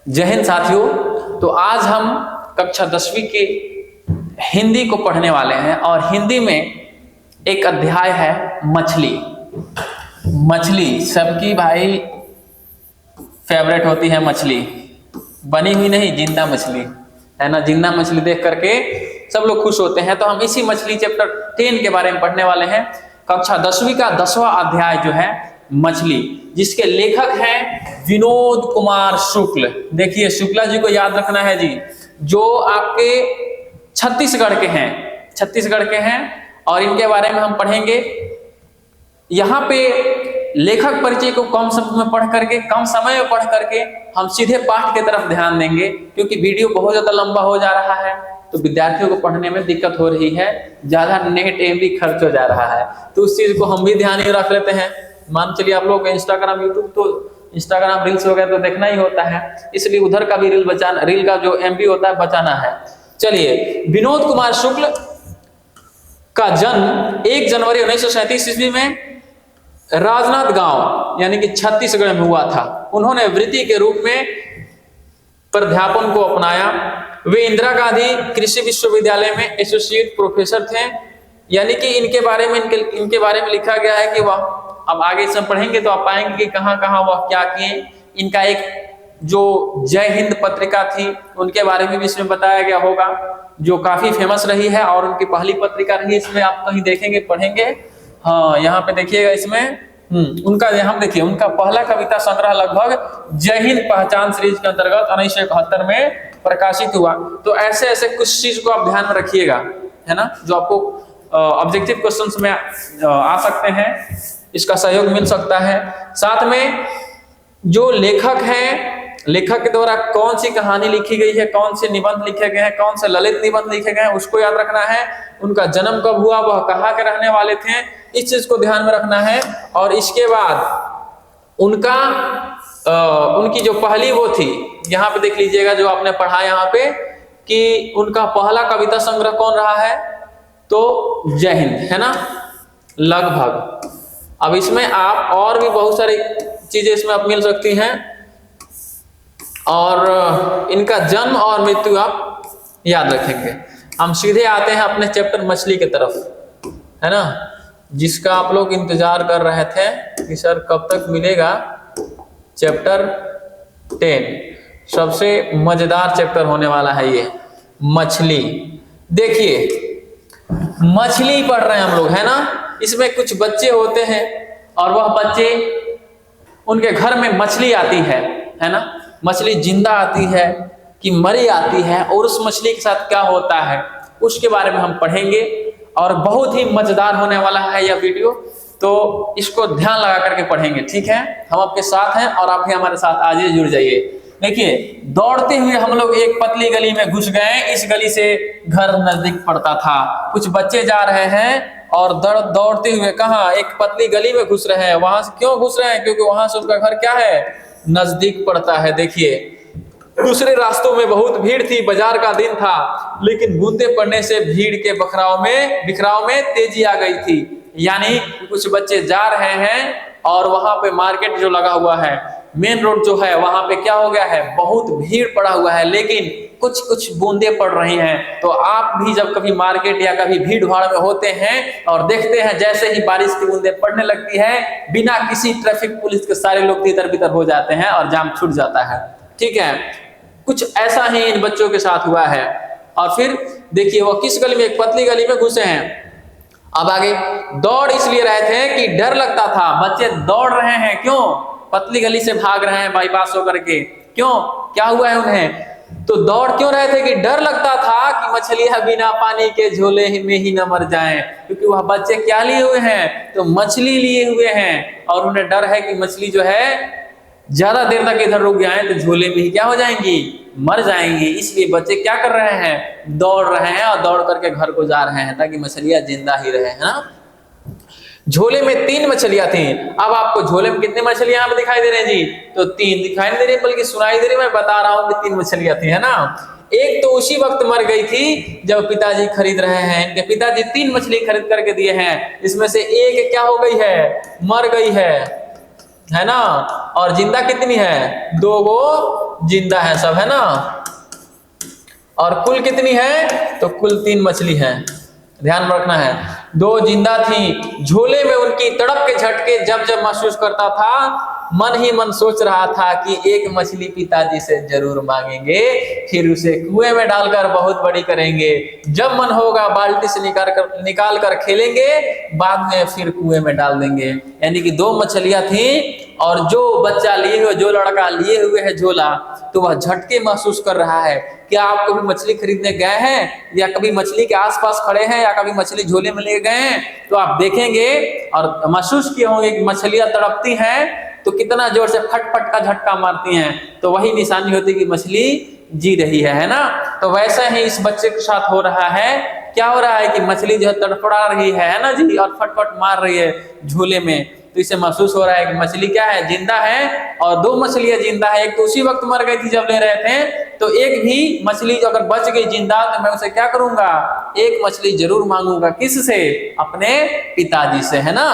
जय हिंद साथियों। तो आज हम कक्षा 10वीं के हिंदी को पढ़ने वाले हैं और हिंदी में एक अध्याय है मछली। मछली सबकी भाई फेवरेट होती है मछली, बनी हुई नहीं, जिंदा मछली है ना। जिंदा मछली देख करके सब लोग खुश होते हैं। तो हम इसी मछली चैप्टर 10 के बारे में पढ़ने वाले हैं। कक्षा 10वीं का 10वां अध्याय जो है मछली, जिसके लेखक हैं विनोद कुमार शुक्ल। देखिए शुक्ला जी को याद रखना है जी, जो आपके छत्तीसगढ़ के हैं और इनके बारे में हम पढ़ेंगे। यहाँ पे लेखक परिचय को कम समय में पढ़ करके हम सीधे पाठ की तरफ ध्यान देंगे, क्योंकि वीडियो बहुत ज्यादा लंबा हो जा रहा है तो विद्यार्थियों को पढ़ने में दिक्कत हो रही है, ज्यादा नेट एमबी खर्च हो जा रहा है। तो उस चीज को हम भी ध्यान में रख लेते हैं। मान चलिए आप लोग इंस्टाग्राम यूट्यूब तो इंस्टाग्राम रील्स वगैरह तो देखना ही होता है, इसलिए उधर का भी रील का जो एमबी होता है बचाना है। चलिए, विनोद कुमार शुक्ल का जन्म 1 जनवरी 1937 ईस्वी में राजनांद गांव यानी कि छत्तीसगढ़ में हुआ था। उन्होंने वृत्ति के रूप में प्राध्यापन को अपनाया। वे इंदिरा गांधी कृषि विश्वविद्यालय में एसोसिएट प्रोफेसर थे। यानी कि इनके बारे में लिखा गया है कि वह, अब आगे इसमें पढ़ेंगे तो आप पाएंगे कि कहां कहां वह क्या किए। इनका एक जो जय हिंद पत्रिका थी उनके बारे में भी इसमें बताया गया होगा, जो काफी फेमस रही है और उनकी पहली पत्रिका रही। इसमें आप कहीं देखेंगे पढ़ेंगे, हाँ यहाँ पे देखिएगा इसमें उनका, यहाँ देखिए उनका पहला कविता संग्रह लगभग जय हिंद पहचान सीरीज के अंतर्गत 1971 में प्रकाशित हुआ। तो ऐसे ऐसे कुछ चीज को आप ध्यान में रखिएगा, है ना, जो आपको ऑब्जेक्टिव क्वेश्चंस में आ सकते हैं, इसका सहयोग मिल सकता है। साथ में जो लेखक हैं, लेखक के द्वारा कौन सी कहानी लिखी गई है, कौन से निबंध लिखे गए हैं, कौन से ललित निबंध लिखे गए हैं, उसको याद रखना है। उनका जन्म कब हुआ, वह कहाँ के रहने वाले थे, इस चीज को ध्यान में रखना है। और इसके बाद उनकी जो पहली वो थी, यहाँ पे देख लीजिएगा जो आपने पढ़ा यहाँ पे, कि उनका पहला कविता संग्रह कौन रहा है, तो जय हिंद, है ना, लगभग। अब इसमें आप और भी बहुत सारी चीजें इसमें आप मिल सकती हैं, और इनका जन्म और मृत्यु आप याद रखेंगे। हम सीधे आते हैं अपने चैप्टर मछली की तरफ, है ना, जिसका आप लोग इंतजार कर रहे थे कि सर कब तक मिलेगा चैप्टर 10। सबसे मजेदार चैप्टर होने वाला है ये मछली। देखिए मछली पढ़ रहे हैं हम लोग, है ना। इसमें कुछ बच्चे होते हैं और वह बच्चे, उनके घर में मछली आती है ना। मछली जिंदा आती है कि मरी आती है, और उस मछली के साथ क्या होता है उसके बारे में हम पढ़ेंगे। और बहुत ही मजेदार होने वाला है यह वीडियो, तो इसको ध्यान लगा करके पढ़ेंगे, ठीक है। हम आपके साथ हैं और आप भी हमारे साथ आज ही जुड़ जाइए। देखिए, दौड़ते हुए हम लोग एक पतली गली में घुस गए। इस गली से घर नजदीक पड़ता था। कुछ बच्चे जा रहे हैं और दौड़ते हुए कहाँ, एक पतली गली में घुस रहे हैं। वहां से क्यों घुस रहे हैं, क्योंकि वहां से उनका घर क्या है, नजदीक पड़ता है। देखिए, दूसरे रास्तों में बहुत भीड़ थी, बाजार का दिन था, लेकिन बूंदे पड़ने से भीड़ के बिखराव में तेजी आ गई थी। यानी कुछ बच्चे जा रहे हैं और वहां पे मार्केट जो लगा हुआ है, मेन रोड जो है, वहां पे क्या हो गया है, बहुत भीड़ पड़ा हुआ है, लेकिन कुछ कुछ बूंदे पड़ रही हैं। तो आप भी जब कभी मार्केट या कभी भीड़ भाड़ में होते हैं और देखते हैं जैसे ही बारिश की बूंदे पड़ने लगती है, बिना किसी ट्रैफिक पुलिस के सारे लोग तितर बितर हो जाते हैं और जाम छूट जाता है, ठीक है। कुछ ऐसा ही इन बच्चों के साथ हुआ है। और फिर देखिए वो किस गली में, एक पतली गली में घुसे हैं। अब आगे दौड़ इसलिए रहे थे कि डर लगता था। बच्चे दौड़ रहे हैं, क्यों, पतली गली से भाग रहे हैं बाईपास होकर के, क्यों, क्या हुआ है उन्हें, तो दौड़ क्यों रहे थे कि डर लगता था कि मछलियां बिना पानी के झोले में ही न मर जाएं। क्योंकि वह बच्चे क्या लिए हुए हैं, तो मछली लिए हुए हैं, और उन्हें डर है कि मछली जो है ज्यादा देर तक इधर रुक जाए तो झोले में ही क्या हो जाएंगी, मर जाएंगी। इसलिए बच्चे क्या कर रहे हैं, दौड़ रहे हैं और दौड़ करके घर को जा रहे हैं ताकि मछलियां जिंदा ही रहे, है ना। झोले में 3 मछलियां थी। अब आपको झोले में कितनी मछलियां यहाँ पे दिखाई दे रही हैं जी, तो 3 दिखाई नहीं दे रही, बल्कि सुनाई दे रही। मैं बता रहा हूँ कि 3 मछलियां थी, है ना। एक तो उसी वक्त मर गई थी जब पिताजी खरीद रहे हैं। इनके पिताजी 3 मछली खरीद करके दिए हैं, इसमें से एक क्या हो गई है, मर गई है। है ना, और जिंदा कितनी है, 2 गो जिंदा है सब, है ना। और कुल कितनी है, तो कुल 3 मछली है, ध्यान में रखना है। 2 जिंदा थी, झोले में उनकी तड़प के झटके जब जब महसूस करता था, मन ही मन सोच रहा था कि एक मछली पिताजी से जरूर मांगेंगे, फिर उसे कुएं में डालकर बहुत बड़ी करेंगे, जब मन होगा बाल्टी से निकाल कर खेलेंगे, बाद में फिर कुएं में डाल देंगे। यानी कि 2 मछलियां थी, और जो बच्चा लिए हुए, जो लड़का लिए हुए है झोला, तो वह झटके महसूस कर रहा है। क्या आप कभी मछली खरीदने गए हैं, या कभी मछली के आसपास खड़े हैं, या कभी मछली झोले में ले गए हैं, तो आप देखेंगे और महसूस किए होंगे कि मछलियां तड़पती हैं तो कितना जोर से फट फट का झटका मारती हैं, तो वही निशानी होती है कि मछली जी रही है ना। तो वैसा ही इस बच्चे के साथ हो रहा है। क्या हो रहा है कि मछली जो है तड़फड़ा रही है ना जी, और फटफट मार रही है झोले में, तो इसे महसूस हो रहा है कि मछली क्या है, जिंदा है, और 2 मछलियां जिंदा है। एक तो उसी वक्त मर गई थी जब ले रहे थे, तो एक भी मछली जो अगर बच गई जिंदा, तो मैं उसे क्या करूंगा, एक मछली जरूर मांगूंगा, किससे, अपने पिताजी से, है ना।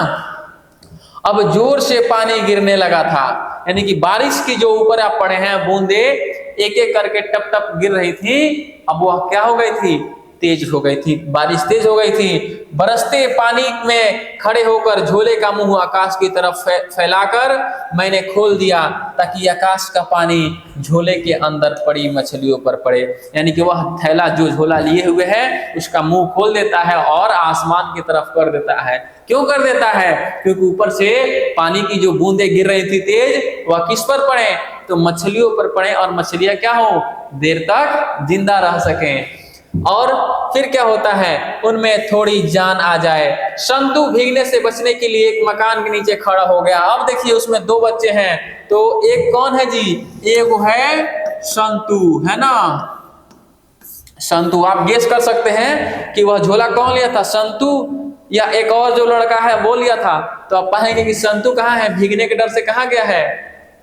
अब जोर से पानी गिरने लगा था, यानी कि बारिश की जो ऊपर आप पड़े हैं बूंदे एक एक करके टप टप गिर रही थी। अब वह क्या हो गई थी, तेज हो गई थी, बारिश तेज हो गई थी। बरसते पानी में खड़े होकर झोले का मुंह आकाश की तरफ फैलाकर मैंने खोल दिया, ताकि आकाश का पानी झोले के अंदर पड़ी मछलियों पर पड़े। यानी कि वह थैला जो झोला लिए हुए है उसका मुंह खोल देता है और आसमान की तरफ कर देता है। क्यों कर देता है, क्योंकि ऊपर से पानी की जो बूंदे गिर रही थी तेज, वह किस पर पड़े, तो मछलियों पर पड़े, और मछलियां क्या हो, देर तक जिंदा रह सकें। और फिर क्या होता है, उनमें थोड़ी जान आ जाए। संतु भीगने से बचने के लिए एक मकान के नीचे खड़ा हो गया। अब देखिए उसमें 2 बच्चे हैं, तो एक कौन है जी, एक है संतु, है ना। संतु, आप गेस कर सकते हैं कि वह झोला कौन लिया था, संतु या एक और जो लड़का है वो लिया था। तो आप पाएंगे कि संतु कहाँ है, भीगने के डर से कहाँ गया है,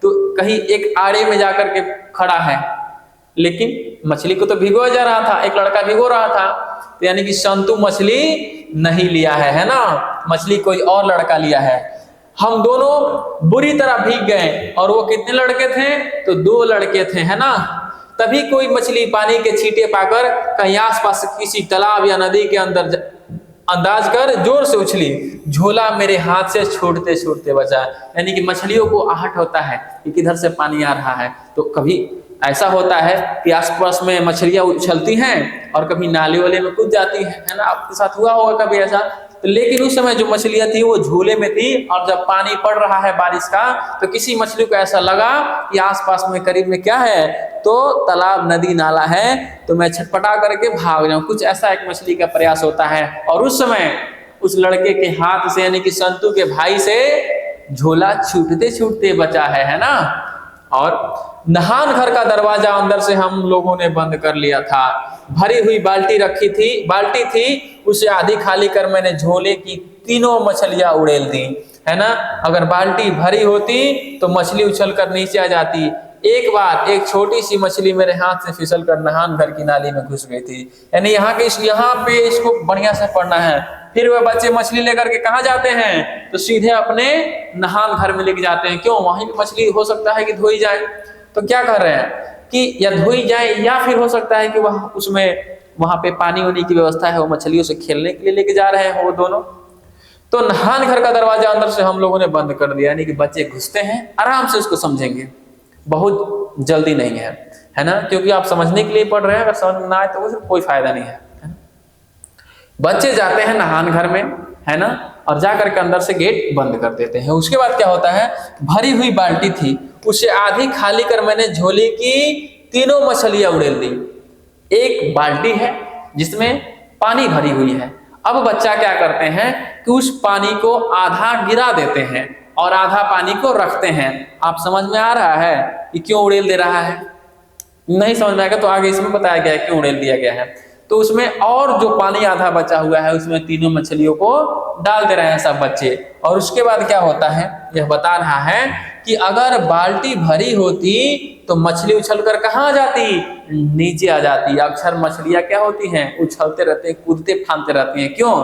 तो कहीं एक आड़े में जाकर के खड़ा है। लेकिन मछली को तो भिगोया जा रहा था, एक लड़का भिगो रहा था, तो यानी कि संतु मछली नहीं लिया है ना, मछली कोई और लड़का लिया है। हम दोनों बुरी तरह भीग गए, और वो कितने लड़के थे, तो 2 लड़के थे, है ना। तभी कोई मछली पानी के छींटे पाकर कहीं आसपास किसी तालाब या नदी के अंदर अंदाज कर जोर से उछली, झोला मेरे हाथ से छूटते छूटते बचा। यानी कि मछलियों को आहट होता है कि किधर से पानी आ रहा है। तो कभी ऐसा होता है कि आसपास में मछलियां उछलती हैं और कभी नाले वाले में कूद जाती है ना, आपके साथ हुआ होगा कभी ऐसा। तो लेकिन उस समय जो मछलियां थी वो झोले में थी, और जब पानी पड़ रहा है बारिश का, तो किसी मछली को ऐसा लगा कि आसपास में करीब में क्या है, तो तालाब, नदी, नाला है, तो मैं छटपटा करके भाग जाऊं, कुछ ऐसा एक मछली का प्रयास होता है। और उस समय उस लड़के के हाथ से, यानी कि संतु के भाई से, झोला छूटते छूटते बचा है ना। और नहान घर का दरवाजा अंदर से हम लोगों ने बंद कर लिया था। भरी हुई बाल्टी थी, उसे आधी खाली कर मैंने झोले की 3 मछलियां उड़ेल दी, है ना। अगर बाल्टी भरी होती तो मछली उछल कर नीचे आ जाती। एक बार एक छोटी सी मछली मेरे हाथ से फिसल कर नहान घर की नाली में घुस गई थी। यानी यहाँ पे इसको बढ़िया से पढ़ना है। फिर वह बच्चे मछली लेकर के कहाँ जाते हैं, तो सीधे अपने नहान घर में लेके जाते हैं। क्यों, वहीं मछली हो सकता है कि धोई जाए, तो क्या कर रहे हैं कि या धोई जाए, या फिर हो सकता है कि वह उसमें वहां पे पानी होने की व्यवस्था है, वो मछलियों से खेलने के लिए लेके जा रहे हैं वो दोनों। तो नहान घर का दरवाजा अंदर से हम लोगों ने बंद कर दिया। यानी कि बच्चे घुसते हैं, आराम से उसको समझेंगे, बहुत जल्दी नहीं है ना, क्योंकि आप समझने के लिए पढ़ रहे हैं। अगर समझ में ना आए तो उससे कोई फायदा नहीं है ना। बच्चे जाते हैं नहान घर में, है ना, और जाकर के अंदर से गेट बंद कर देते हैं। उसके बाद क्या होता है, भरी हुई बाल्टी थी, उसे आधी खाली कर मैंने झोले की 3 मछलियां उड़ेल दी। एक बाल्टी है जिसमें पानी भरी हुई है। अब बच्चा क्या करते हैं कि उस पानी को आधा गिरा देते हैं और आधा पानी को रखते हैं। आप समझ में आ रहा है कि क्यों उड़ेल दे रहा है? नहीं समझ में आएगा तो आगे इसमें बताया गया है क्यों उड़ेल दिया गया है। तो उसमें और जो पानी आधा बचा हुआ है उसमें 3 मछलियों को डाल दे रहे हैं सब बच्चे। और उसके बाद क्या होता है, यह बता रहा है कि अगर बाल्टी भरी होती तो मछली उछलकर कहाँ आ जाती, नीचे आ जाती। अक्सर मछलियां क्या होती हैं, उछलते रहते हैं, कूदते फांदते रहती हैं। क्यों?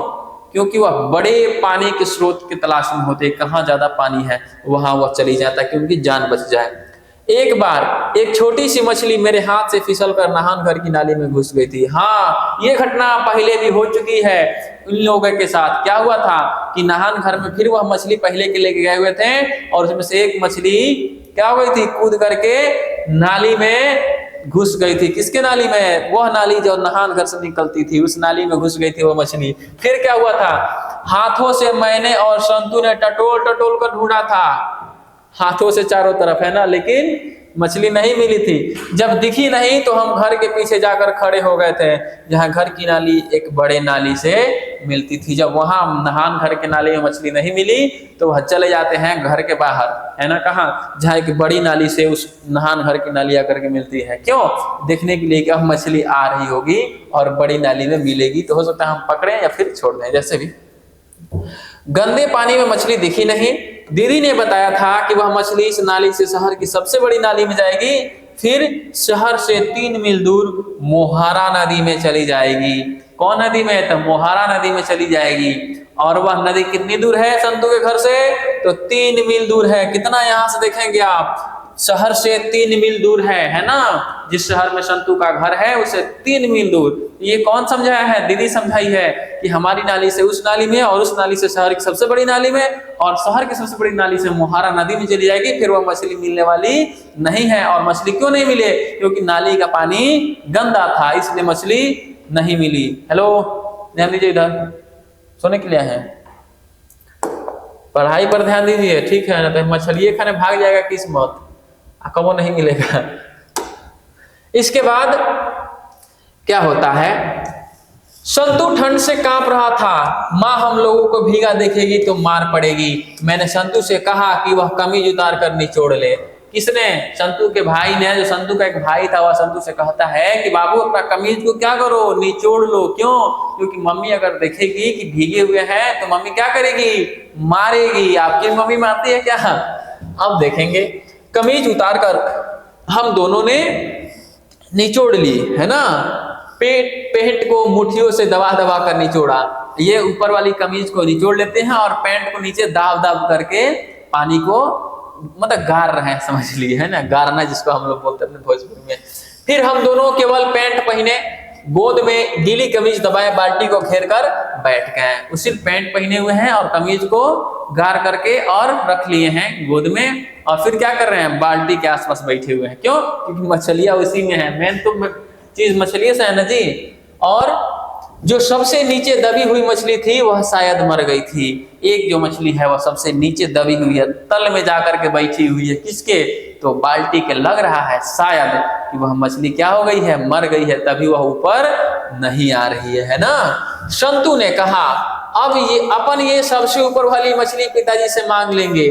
क्योंकि वह बड़े पानी के स्रोत की तलाश में होते, कहाँ ज्यादा पानी है वहां वह चली जाता कि उनकी जान बच जाए। एक बार एक छोटी सी मछली मेरे हाथ से फिसल कर नहान घर की नाली में घुस गई थी। हाँ, ये घटना पहले भी हो चुकी है इन लोगों के साथ। क्या हुआ था कि नहान घर में फिर वह मछली पहले के लेके गए हुए थे और उसमें से एक मछली क्या हो गई थी, कूद करके नाली में घुस गई थी। किसके नाली में? वह नाली जो नहान घर से निकलती थी, उस नाली में घुस गई थी वो मछली। फिर क्या हुआ था, हाथों से मैंने और संतू ने टटोल टटोल कर ढूंढा था, हाथों से चारों तरफ, है ना, लेकिन मछली नहीं मिली थी। जब दिखी नहीं तो हम घर के पीछे जाकर खड़े हो गए थे, जहां घर की नाली एक बड़े नाली से मिलती थी। जब वहां नहान घर के नाली में मछली नहीं मिली तो वह चले जाते हैं घर के बाहर, है ना, कहाँ, जहाँ एक बड़ी नाली से उस नहान घर की नाली आकर के मिलती है। क्यों? देखने के लिए कि अब मछली आ रही होगी और बड़ी नाली में मिलेगी, तो हो सकता है हम पकड़ें या फिर छोड़ दें। जैसे भी गंदे पानी में मछली दिखी नहीं। दीदी ने बताया था कि वह मछली इस नाली से शहर की सबसे बड़ी नाली में जाएगी, फिर शहर से 3 मील दूर मोहारा नदी में चली जाएगी। कौन नदी में? तो मोहारा नदी में चली जाएगी। और वह नदी कितनी दूर है संतू के घर से? तो 3 मील दूर है। कितना यहाँ से देखेंगे आप, शहर से 3 मील दूर है ना। जिस शहर में संतू का घर है उससे 3 मील दूर। ये कौन समझाया है? दीदी समझाई है कि हमारी नाली से उस नाली में और उस नाली से शहर की सबसे बड़ी नाली में और शहर की सबसे बड़ी नाली से मोहारा नदी में चली जाएगी। फिर वह मछली मिलने वाली नहीं है। और मछली क्यों नहीं मिले? क्योंकि नाली का पानी गंदा था, इसलिए मछली नहीं मिली। हेलो, ध्यान दीजिए, इधर सोने के लिए है, पढ़ाई पर ध्यान दीजिए, ठीक है ना। तो मछली खाने भाग जाएगा किस्मत, कबो नहीं मिलेगा। इसके बाद क्या होता है, संतू ठंड से कांप रहा था। माँ हम लोगों को भीगा देखेगी तो मार पड़ेगी। मैंने संतू से कहा कि वह कमीज उतार कर निचोड़ ले। किसने? संतू के भाई ने। जो संतू का एक भाई था वह संतू से कहता है कि बाबू अपना कमीज को क्या करो, निचोड़ लो। क्यों? क्योंकि मम्मी अगर देखेगी कि भीगे हुए हैं तो मम्मी क्या करेगी? मारेगी। आपकी मम्मी मारती है क्या? अब देखेंगे। कमीज उतार कर हम दोनों ने निचोड़ ली, है ना। पेट को मुट्ठियों से दबा दबा कर निचोड़ा। ये ऊपर वाली कमीज को निचोड़ लेते हैं और पैंट को नीचे दाब दाब करके पानी को मतलब गार रहे हैं, समझ लिए, है ना, गारना जिसको हम लोग बोलते हैं भोजपुरी में। फिर हम दोनों केवल पैंट पहने, गोद में गीली कमीज दबाए, बाल्टी को घेर कर बैठ गए। वो सिर्फ पैंट पहने हुए हैं और कमीज को गार करके और रख लिए हैं गोद में। और फिर क्या कर रहे हैं? बाल्टी के आसपास बैठे हुए हैं। क्यों? क्योंकि मछलियां उसी में है। मेन तो चीज मछली से है ना जी। और जो सबसे नीचे दबी हुई मछली थी वह शायद मर गई थी। एक जो मछली है वह सबसे नीचे दबी हुई है, तल में जाकर के बैठी हुई है। किसके? तो बाल्टी के। लग रहा है शायद कि वह मछली क्या हो गई है? मर गई है, तभी वह ऊपर नहीं आ रही है ना। संतू ने कहा अब ये सबसे ऊपर वाली मछली पिताजी से मांग लेंगे,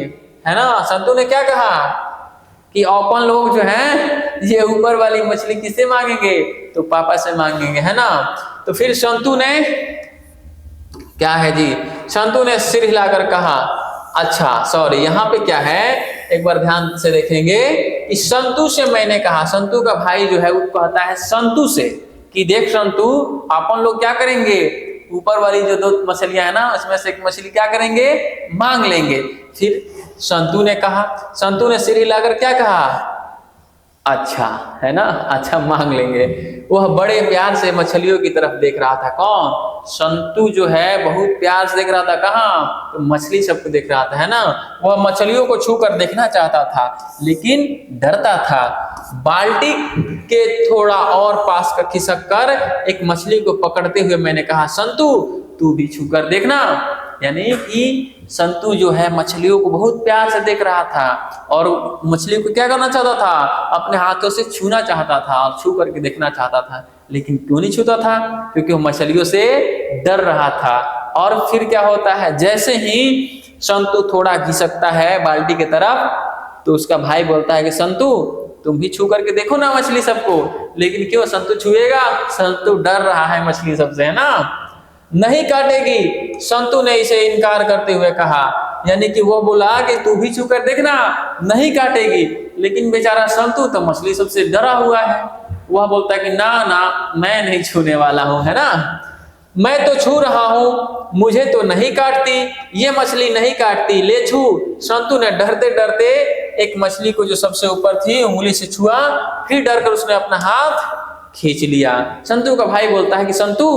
है ना। संतू ने क्या कहा कि अपन लोग जो हैं ये ऊपर वाली मछली किससे मांगेंगे? तो पापा से मांगेंगे, है ना। तो फिर संतू ने क्या है जी, संतू ने सिर हिलाकर कहा अच्छा सॉरी, यहाँ पे क्या है एक बार ध्यान से देखेंगे कि संतू से मैंने कहा, संतू का भाई जो है वो कहता है संतू से कि देख संतू अपन लोग क्या करेंगे, ऊपर वाली जो 2 मछलियां है ना उसमें से एक मछली क्या करेंगे? मांग लेंगे। फिर संतू ने कहा, संतू ने सिर हिलाकर क्या कहा? अच्छा, है ना, अच्छा मांग लेंगे। वह बड़े प्यार से मछलियों की तरफ देख रहा था। कौन? संतू जो है बहुत प्यार से देख रहा था। कहाँ? तो मछली सबको देख रहा था, है ना। वह मछलियों को छूकर देखना चाहता था लेकिन डरता था। बाल्टी के थोड़ा और पास का खिसक कर एक मछली को पकड़ते हुए मैंने कहा संतू तू भी छूकर देखना। यानी कि संतू जो है मछलियों को बहुत प्यार से देख रहा था और मछली को क्या करना चाहता था? अपने हाथों से छूना चाहता था और छू करके देखना चाहता था। लेकिन क्यों नहीं छूता था? क्योंकि वो मछलियों से डर रहा था। और फिर क्या होता है, जैसे ही संतू थोड़ा घिसकता है बाल्टी की तरफ तो उसका भाई बोलता है कि संतू तुम भी छू करके देखो ना मछली सबको। लेकिन क्यों संतू छुएगा? संतू डर रहा है मछली सबसे, है ना, नहीं काटेगी। संतू ने इसे इनकार करते हुए कहा, यानी कि वो बोला कि तू भी छू कर देखना, नहीं काटेगी। लेकिन बेचारा संतू तो मछली सबसे डरा हुआ है। वह बोलता है कि ना ना मैं नहीं छूने वाला हूं, है ना। मैं तो छू रहा हूं, मुझे तो नहीं काटती, ये मछली नहीं काटती, ले छू। संतु ने डरते डरते एक मछली को जो सबसे ऊपर थी उंगली से छुआ, फिर डर कर उसने अपना हाथ खींच लिया। संतु का भाई बोलता है कि संतु,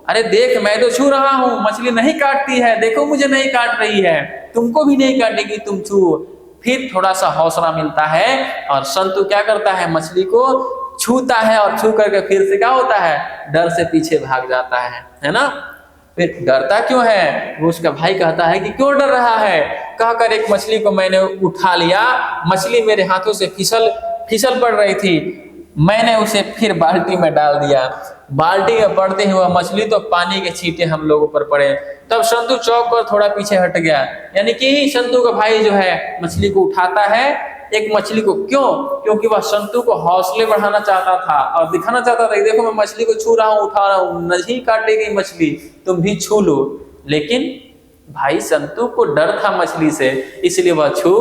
अरे देख, मैं तो छू रहा हूं, मछली नहीं काटती है, देखो मुझे नहीं काट रही है, तुमको भी नहीं काटेगी, तुम छू। फिर थोड़ा सा हौसला मिलता है और संतु क्या करता है, मछली को छूता है और छू करके फिर से क्या होता है, डर से पीछे भाग जाता है ना। फिर डरता क्यों है, वो उसका भाई कहता है कि क्यों डर रहा है, कहकर एक मछली को मैंने उठा लिया, मछली मेरे हाथों से फिसल पड़ रही थी, मैंने उसे फिर बाल्टी में डाल दिया। बाल्टी में पड़ते हुए मछली तो पानी के छींटे हम लोगों पर पड़े। तब संतु चौंक कर थोड़ा पीछे हट गया। यानी कि संतु का भाई जो है मछली को उठाता है, एक मछली को, क्यों, क्योंकि वह संतु को हौसले बढ़ाना चाहता था और दिखाना चाहता था कि देखो मैं मछली को छू रहा हूं, उठा रहा हूं, नहीं काटेगी मछली, तुम भी छू लो। लेकिन भाई संतु को डर था मछली से, इसलिए वह छू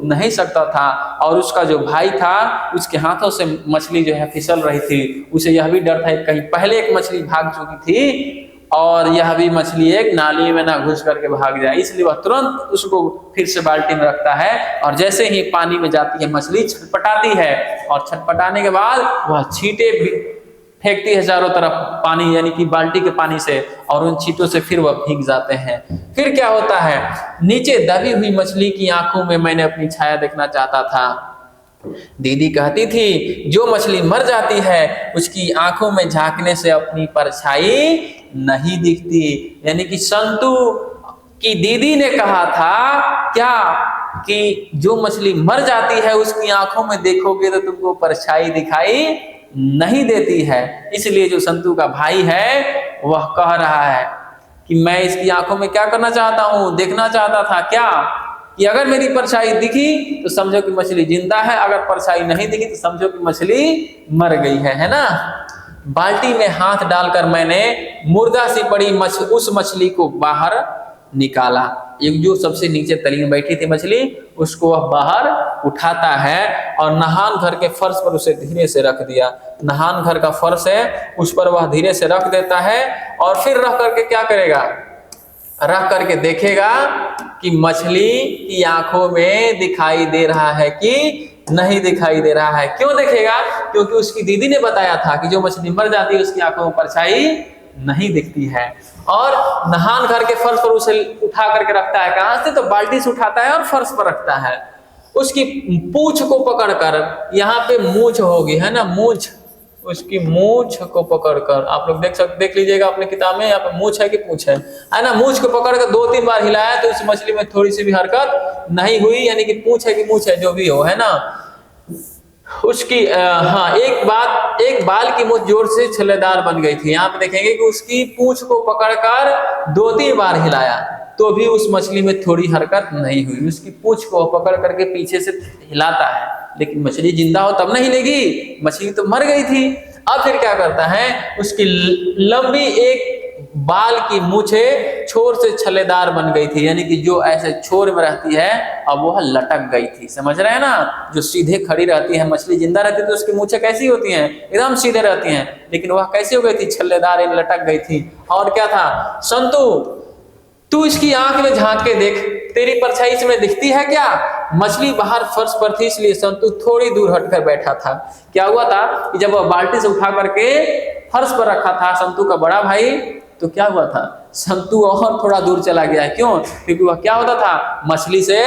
नहीं सकता था। और उसका जो भाई था उसके हाथों से मछली जो है फिसल रही थी, उसे यह भी डर था कहीं पहले एक मछली भाग चुकी थी और यह भी मछली एक नाली में ना घुस करके भाग जाए, इसलिए वह तुरंत उसको फिर से बाल्टी में रखता है। और जैसे ही पानी में जाती है मछली छटपटाती है और छटपटाने के बाद वह छींटे फेंकती है चारों तरफ पानी, यानी कि बाल्टी के पानी से, और उन छींटों से फिर वह भीग जाते हैं। फिर क्या होता है, नीचे दबी हुई मछली की आंखों में मैंने अपनी छाया देखना चाहता था। दीदी कहती थी जो मछली मर जाती है उसकी आंखों में झांकने से अपनी परछाई नहीं दिखती। यानी कि संतु की दीदी ने कहा था क्या कि जो मछली मर जाती है उसकी आंखों में देखोगे तो तुमको परछाई दिखाई नहीं देती है। इसलिए जो संतु का भाई है वह कह रहा है कि मैं इसकी आंखों में क्या करना चाहता हूं, देखना चाहता था क्या, कि अगर मेरी परछाई दिखी तो समझो कि मछली जिंदा है, अगर परछाई नहीं दिखी तो समझो कि मछली मर गई है ना। बाल्टी में हाथ डालकर मैंने मुर्दा सी पड़ी उस मछली को बाहर निकाला। एक जो सबसे नीचे तली में बैठी थी मछली, उसको वह बाहर उठाता है और नहान घर के फर्श पर उसे धीरे से रख दिया। नहान घर का फर्श है, उस पर वह धीरे से रख देता है और फिर रख करके क्या करेगा, रख करके देखेगा कि मछली की आंखों में दिखाई दे रहा है कि नहीं दिखाई दे रहा है। क्यों देखेगा, क्योंकि उसकी दीदी ने बताया था कि जो मछली मर जाती है उसकी आंखों में परछाई नहीं दिखती है। और नहान घर के फर्श पर उसे उठा करके रखता है, कहां से, तो बाल्टी से उठाता है और फर्श पर रखता है। उसकी पूंछ को पकड़कर, यहाँ पे मूंछ होगी है ना, मूंछ, उसकी मूंछ को पकड़कर, आप लोग देख लीजिएगा अपने किताब में, यहाँ पे मूंछ है कि पूंछ है ना, मूंछ को पकड़कर 2-3 बार हिलाया तो उस मछली में थोड़ी सी भी हरकत नहीं हुई, यानी कि पूंछ है कि मूंछ है, जो भी हो है ना। उसकी हाँ, एक बाल की मूंछ जोर से छल्लेदार बन गई थी। यहाँ पे देखेंगे कि उसकी पूंछ को पकड़कर 2-3 बार हिलाया तो भी उस मछली में थोड़ी हरकत नहीं हुई। उसकी पूंछ को पकड़ करके पीछे से हिलाता है, लेकिन मछली जिंदा हो तब नहीं हिलेगी, मछली तो मर गई थी। अब फिर क्या करता है, उसकी लंबी एक बाल की मूछे छोर से छल्लेदार बन गई थी, यानी कि जो ऐसे छोर में रहती है अब वह लटक गई थी। समझ रहे हैं ना, जो सीधे खड़ी रहती है, मछली जिंदा रहती है तो उसकी मूछे कैसी होती हैं, एकदम सीधे रहती हैं, लेकिन वह कैसी हो गई थी, छल्लेदार, लटक गई थी। और क्या था, संतु तू इसकी आंख में झांक के देख, तेरी परछाई इसमें दिखती है क्या। मछली बाहर फर्श पर थी, इसलिए संतु थोड़ी दूर हटकर बैठा था। क्या हुआ था कि जब वह बाल्टी से उठा करके फर्श पर रखा था संतु का बड़ा भाई, तो क्या हुआ था, संतु और थोड़ा दूर चला गया। क्यों, क्योंकि वह क्या होता था, मछली से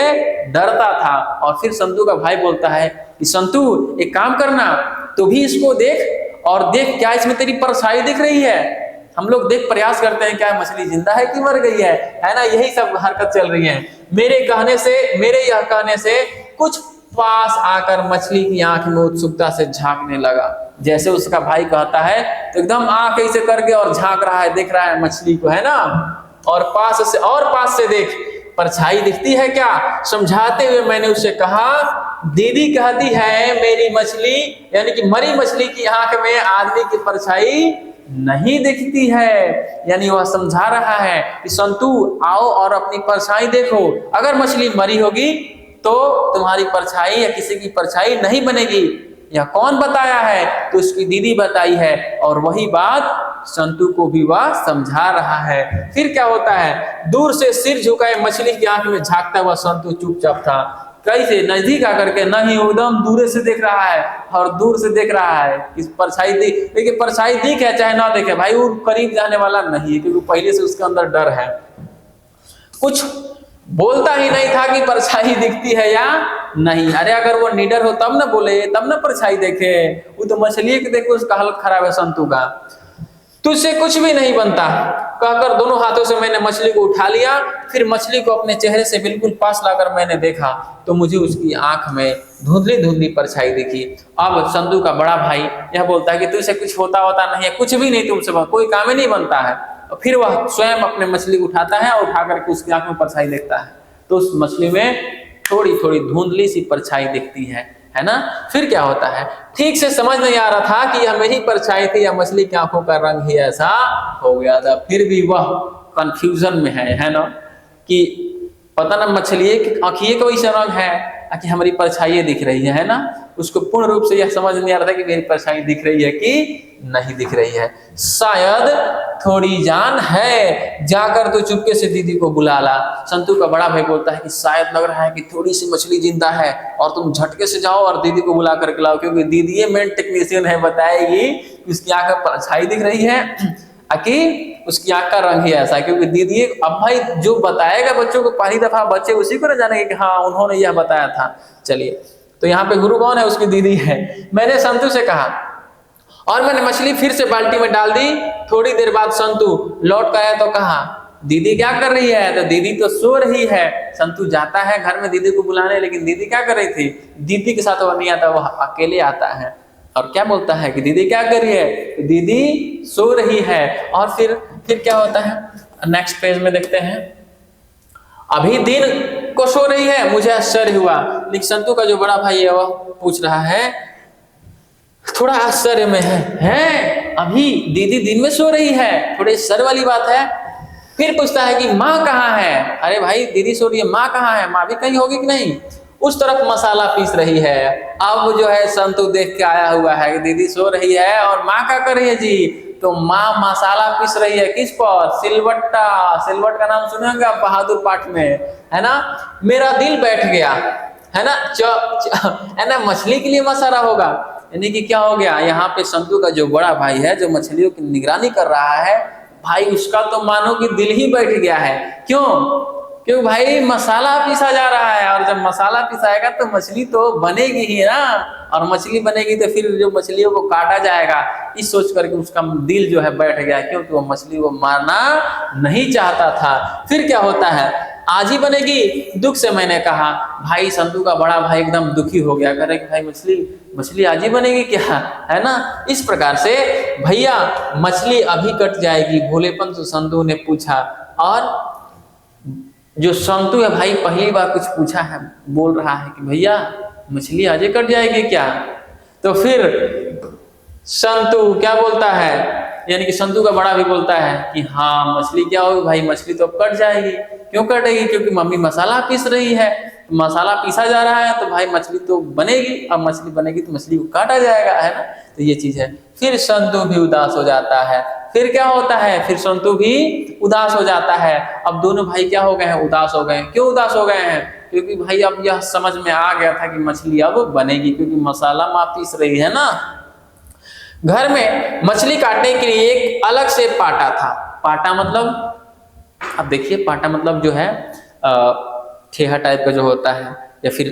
डरता था। और फिर संतु का भाई बोलता है कि संतु एक काम करना, तू भी इसको देख और देख क्या इसमें तेरी परछाई दिख रही है। हम लोग देख प्रयास करते हैं क्या मछली जिंदा है कि मर गई है ना, यही सब हरकत चल रही है। मेरे यह कहने से कुछ पास आकर मछली की आंख में उत्सुकता से झांकने लगा। जैसे उसका भाई कहता है तो एकदम आंख ऐसे करके और झांक रहा है, देख रहा है मछली को है ना। और पास से देख, परछाई दिखती है क्या। समझाते हुए मैंने उससे कहा, दीदी कहती है मेरी मछली, यानी कि मरी मछली की आंख में आदमी की परछाई नहीं दिखती है। यानी वह समझा रहा है कि संतु आओ और अपनी परछाई देखो, अगर मछली मरी होगी तो तुम्हारी परछाई या किसी की परछाई नहीं बनेगी। यह कौन बताया है, तो उसकी दीदी बताई है। और वही बात संतु को भी वह समझा रहा है। फिर क्या होता है, दूर से सिर झुकाए मछली की आंख में झांकता हुआ संतु चुपचाप था। कैसे, नजदीक आकर के नहीं, एकदम दूर से देख रहा है और दूर से देख रहा है कि परछाई दिख, देखिए परछाई दिख है चाहे ना देखे भाई, वो करीब जाने वाला नहीं है क्योंकि पहले से उसके अंदर डर है। कुछ बोलता ही नहीं था कि परछाई दिखती है या नहीं। अरे अगर वो निडर हो तब ना बोले, तब ना परछाई देखे। वो तो मछली के देखो उसका हालत खराब है संतु का। तुझसे कुछ भी नहीं बनता कहकर दोनों हाथों से मैंने मछली को उठा लिया। फिर मछली को अपने चेहरे से बिल्कुल पास लाकर मैंने देखा तो मुझे उसकी आंख में धुंधली धुंधली परछाई दिखी। अब संतु का बड़ा भाई यह बोलता है कि तुझसे कुछ होता नहीं है, कुछ भी नहीं तुमसे, कोई काम ही नहीं बनता है। और फिर वह स्वयं अपने मछली उठाता है और उठा करके उसकी आंख में परछाई देखता है तो उस मछली में थोड़ी थोड़ी धुंधली सी परछाई दिखती है ना। फिर क्या होता है, ठीक से समझ नहीं आ रहा था कि यह मेरी परछाई थी या मछली की आंखों का रंग ही ऐसा हो गया था। फिर भी वह कंफ्यूजन में है ना, कि पता ना मछली की आंखिए का वैसा रंग है कि हमारी परछाई दिख रही है ना। उसको पूर्ण रूप से यह समझ नहीं आ रहा था कि मेरी परछाई दिख रही है कि नहीं दिख रही है। शायद थोड़ी जान है, जाकर तो चुपके से दीदी को बुला ला। संतु का बड़ा भाई बोलता है कि शायद लग रहा है कि थोड़ी सी मछली जिंदा है और तुम झटके से जाओ और दीदी को बुला करके लाओ, क्योंकि दीदी मेन टेक्नीशियन है, बताएगी कि उसकी आंख में परछाई दिख रही है कि उसकी आंख का रंग ही ऐसा है। क्योंकि दीदी, अब भाई जो बताएगा बच्चों को पहली दफा, बच्चे उसी को ना जानेंगे कि हाँ उन्होंने यह बताया था। चलिए, तो यहाँ पे गुरु कौन है, उसकी दीदी है। मैंने संतु से कहा और मैंने मछली फिर से बाल्टी में डाल दी। थोड़ी देर बाद संतु लौट कर आया तो कहा दीदी क्या कर रही है, तो दीदी तो सो रही है। संतु जाता है घर में दीदी को बुलाने, लेकिन दीदी क्या कर रही थी, दीदी के साथ वो नहीं आता, वो अकेले आता है और क्या बोलता है कि दीदी क्या कर रही है, तो दीदी सो रही है। और फिर क्या होता है, नेक्स्ट पेज में देखते हैं। अभी दिन को सो रही है, मुझे आश्चर्य हुआ। लेकिन संतु का जो बड़ा भाई है वह पूछ रहा है, थोड़ा आश्चर्य में है अभी दीदी दिन में सो रही है, थोड़ी आश्चर्य वाली बात है। फिर पूछता है कि माँ कहाँ है। अरे भाई दीदी सो रही है, माँ कहाँ है, माँ भी कहीं होगी कि नहीं। उस तरफ मसाला पीस रही है। अब जो है संतु देख के आया हुआ है कि दीदी सो रही है और माँ क्या कर रही है जी, तो माँ मसाला पीस रही है किस पर, सिलवट्टा। सिलवट का नाम सुने होंगे आप बहादुर पाठ में, है ना। मेरा दिल बैठ गया, है ना। है ना, मछली के लिए मसाला होगा, यानी कि क्या हो गया, यहाँ पे संतु का जो बड़ा भाई है जो मछलियों की निगरानी कर रहा है, भाई उसका तो मानो कि दिल ही बैठ गया है। क्यों, क्योंकि भाई मसाला पीसा जा रहा है और जब मसाला पिसाएगा तो मछली तो बनेगी ही ना, और मछली बनेगी तो फिर जो मछलियों को काटा जाएगा, इस सोच करके उसका दिल जो है बैठ गया, क्योंकि वो मछली को मारना नहीं चाहता था। फिर क्या होता है, आज ही बनेगी, दुख से मैंने कहा। भाई संतु का बड़ा भाई एकदम दुखी हो गया, कह रहे कि भाई मछली आज ही बनेगी क्या, है ना। इस प्रकार से भैया मछली अभी कट जाएगी, भोलेपन से संतु ने पूछा। और जो संतु है भाई पहली बार कुछ पूछा है, बोल रहा है कि भैया मछली आज ही कट जाएगी क्या। तो फिर संतु क्या बोलता है, यानी कि संतु का बड़ा भी बोलता है कि हाँ मछली क्या होगी भाई, मछली तो अब कट जाएगी। क्यों कटेगी, क्योंकि मम्मी मसाला पीस रही है, तो मसाला पीसा जा रहा है तो भाई मछली तो बनेगी, अब मछली बनेगी तो मछली को काटा जाएगा, है ना। तो ये चीज है। फिर संतु भी उदास हो जाता है। फिर क्या होता है, फिर संतु भी उदास हो जाता है। अब दोनों भाई क्या हो गए हैं, उदास हो गए हैं। क्यों उदास हो गए हैं, क्योंकि भाई अब यह समझ में आ गया था कि मछली अब बनेगी, क्योंकि मसाला माँ पीस रही है ना। घर में मछली काटने के लिए एक अलग से पाटा था। पाटा मतलब, अब देखिए पाटा मतलब जो है ठेहा टाइप का जो होता है, या फिर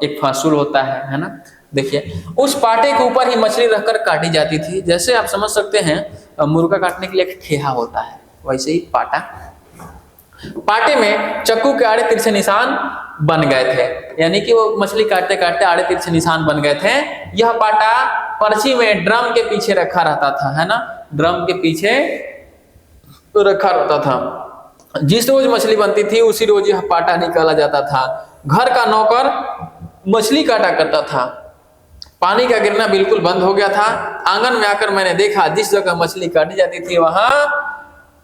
एक फासुल होता है ना। देखिए उस पाटे के ऊपर ही मछली रखकर काटी जाती थी। जैसे आप समझ सकते हैं मुर्गा काटने के लिए एक ठेहा होता है, वैसे ही पाटा। पाटे में चक्कू के आड़े तिरछे निशान बन गए थे, यानी कि वो मछली काटते काटते आड़े तिरछे निशान बन गए थे। यह पाटा पर्ची में ड्रम के पीछे रखा रहता था, है ना। ड्रम के पीछे रखा रहता था। जिस रोज मछली बनती थी उसी रोज यह पाटा निकाला जाता था। घर का नौकर मछली काटा करता था। पानी का गिरना बिल्कुल बंद हो गया था। आंगन में आकर मैंने देखा जिस जगह मछली काटी जाती थी वहां